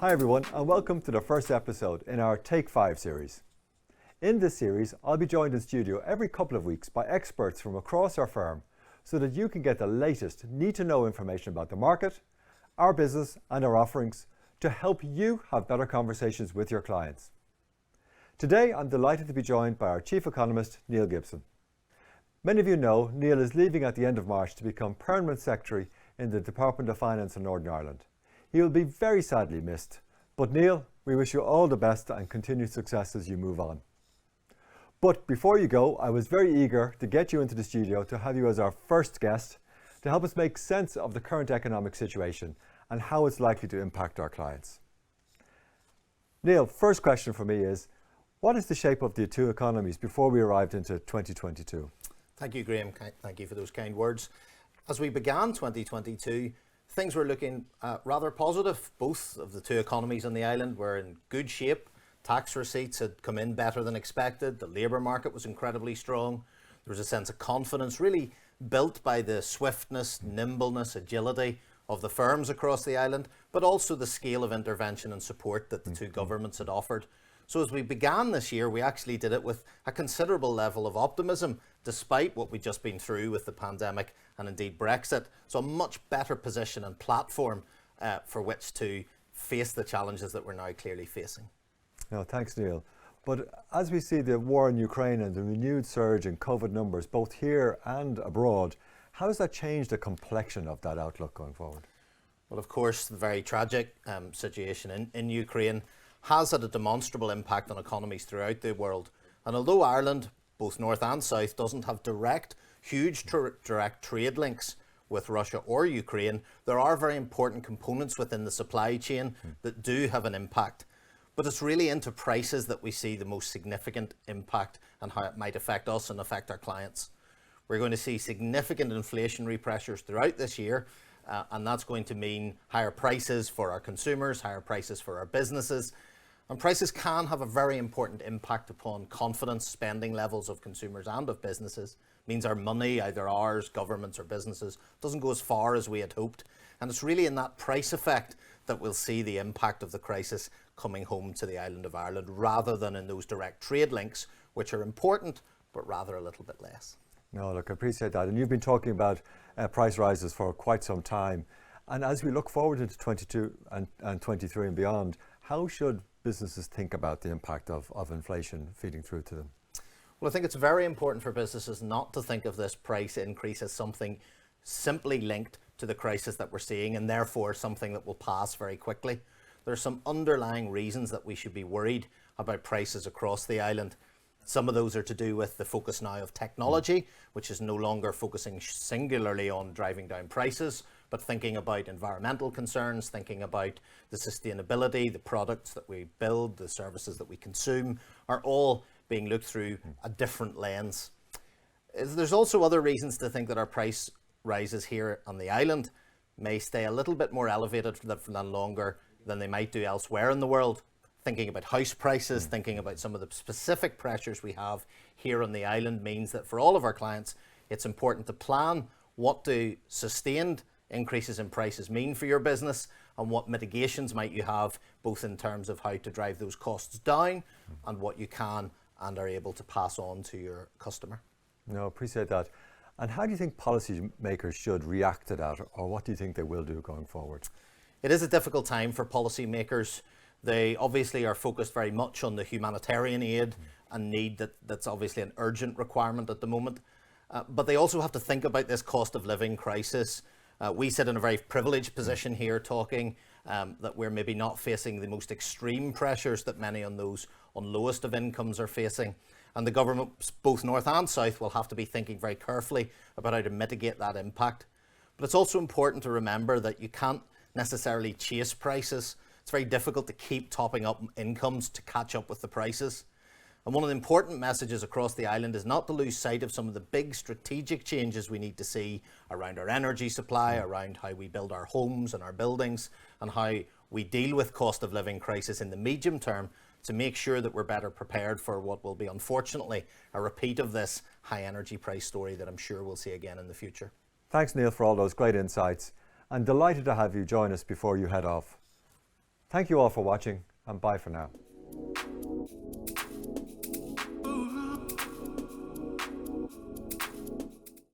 Hi everyone, and welcome to the first episode in our Take 5 series. In this series, I'll be joined in studio every couple of weeks by experts from across our firm so that you can get the latest need-to-know information about the market, our business and our offerings to help you have better conversations with your clients. Today, I'm delighted to be joined by our Chief Economist, Neil Gibson. Many of you know Neil is leaving at the end of March to become Permanent Secretary in the Department of Finance in Northern Ireland. He will be very sadly missed, but Neil, we wish you all the best and continued success as you move on. But before you go, I was very eager to get you into the studio to have you as our first guest to help us make sense of the current economic situation and how it's likely to impact our clients. Neil, first question for me is, what is the shape of the two economies before we arrived into 2022? Thank you, Graham. Thank you for those kind words. As we began 2022, things were looking rather positive. Both of the two economies on the island were in good shape. Tax receipts had come in better than expected. The labour market was incredibly strong. There was a sense of confidence really built by the swiftness, nimbleness, agility of the firms across the island, but also the scale of intervention and support that the two governments had offered. So as we began this year, we actually did it with a considerable level of optimism, despite what we'd just been through with the pandemic and indeed Brexit. So a much better position and platform for which to face the challenges that we're now clearly facing. No, thanks, Neil. But as we see the war in Ukraine and the renewed surge in COVID numbers, both here and abroad, how does that change the complexion of that outlook going forward? Well, of course, the very tragic situation in Ukraine has had a demonstrable impact on economies throughout the world. And although Ireland, both north and south, doesn't have huge direct trade links with Russia or Ukraine, there are very important components within the supply chain that do have an impact. But it's really into prices that we see the most significant impact and how it might affect us and affect our clients. We're going to see significant inflationary pressures throughout this year, and that's going to mean higher prices for our consumers, higher prices for our businesses. And prices can have a very important impact upon confidence, spending levels of consumers and of businesses. It means our money, either ours, governments or businesses, doesn't go as far as we had hoped. And it's really in that price effect that we'll see the impact of the crisis coming home to the island of Ireland, rather than in those direct trade links, which are important, but rather a little bit less. No, look, I appreciate that. And you've been talking about price rises for quite some time. And as we look forward into 22 and 23 and beyond, how should businesses think about the impact of inflation feeding through to them? Well, I think it's very important for businesses not to think of this price increase as something simply linked to the crisis that we're seeing and therefore something that will pass very quickly. There are some underlying reasons that we should be worried about prices across the island. Some of those are to do with the focus now of technology, which is no longer focusing singularly on driving down prices, but thinking about environmental concerns, thinking about the sustainability, the products that we build, the services that we consume, are all being looked through a different lens. There's also other reasons to think that our price rises here on the island may stay a little bit more elevated than longer than they might do elsewhere in the world. Thinking about house prices, thinking about some of the specific pressures we have here on the island means that for all of our clients, it's important to plan what do sustained increases in prices mean for your business and what mitigations might you have, both in terms of how to drive those costs down and what you can and are able to pass on to your customer. No, appreciate that. And how do you think policymakers should react to that, or what do you think they will do going forward? It is a difficult time for policymakers. They obviously are focused very much on the humanitarian aid and need that's obviously an urgent requirement at the moment. But they also have to think about this cost of living crisis. We sit in a very privileged position here talking that we're maybe not facing the most extreme pressures that many on those on lowest of incomes are facing. And the government, both north and south, will have to be thinking very carefully about how to mitigate that impact. But it's also important to remember that you can't necessarily chase prices. It's very difficult to keep topping up incomes to catch up with the prices. And one of the important messages across the island is not to lose sight of some of the big strategic changes we need to see around our energy supply, around how we build our homes and our buildings, and how we deal with cost of living crisis in the medium term to make sure that we're better prepared for what will be, unfortunately, a repeat of this high energy price story that I'm sure we'll see again in the future. Thanks, Neil, for all those great insights, and delighted to have you join us before you head off. Thank you all for watching, and bye for now.